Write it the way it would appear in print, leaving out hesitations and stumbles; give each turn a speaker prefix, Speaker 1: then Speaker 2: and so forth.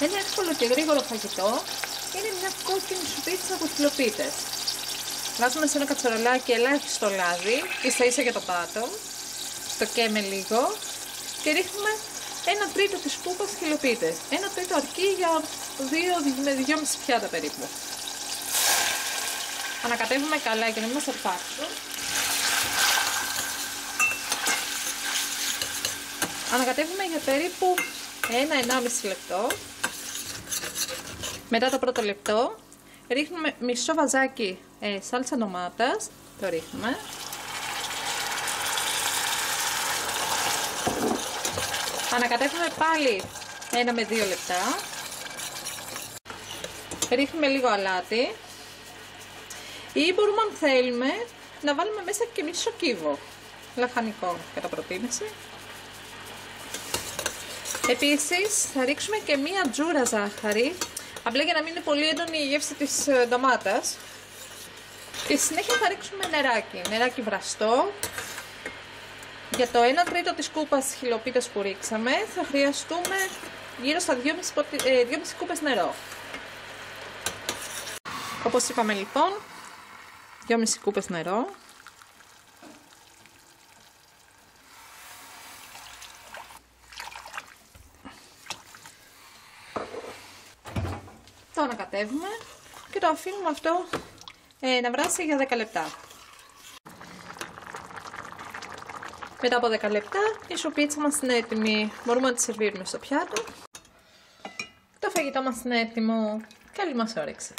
Speaker 1: Ένα εύκολο και γρήγορο φαγητό είναι μια κόκκινη σουπίτσα από χιλοπίτες. Βάζουμε σε ένα κατσαρολάκι ελάχιστο λάδι, ίσα ίσα για το πάτο, στο καίμε λίγο και ρίχνουμε 1 τρίτο της κούπας χιλοπίτες. 1 τρίτο αρκεί για 2 με 2,5 πιάτα περίπου. Ανακατεύουμε καλά για να μην μας αρπάξουν. Ανακατεύουμε για περίπου 1-1,5 λεπτό. Μετά το πρώτο λεπτό ρίχνουμε μισό βαζάκι σάλτσα ντομάτας. Το ρίχνουμε. Ανακατεύουμε πάλι 1 με 2 λεπτά. Ρίχνουμε λίγο αλάτι. Ή μπορούμε, αν θέλουμε, να βάλουμε μέσα και μισό κύβο λαχανικό κατά προτίμηση. Επίσης θα ρίξουμε και μία τζούρα ζάχαρη, απλά για να μην είναι πολύ έντονη η γεύση της ντομάτας. Και στη συνέχεια θα ρίξουμε νεράκι βραστό. Για το 1 τρίτο της κούπας χιλοπίτες που ρίξαμε θα χρειαστούμε γύρω στα 2,5 κούπες νερό. Όπως είπαμε λοιπόν, 2,5 κούπες νερό. Το ανακατεύουμε και το αφήνουμε αυτό να βράσει για 10 λεπτά. Μετά από 10 λεπτά η σουπίτσα μας είναι έτοιμη. Μπορούμε να τη σερβίρουμε στο πιάτο. Το φαγητό μας είναι έτοιμο. Καλή μας όρεξη!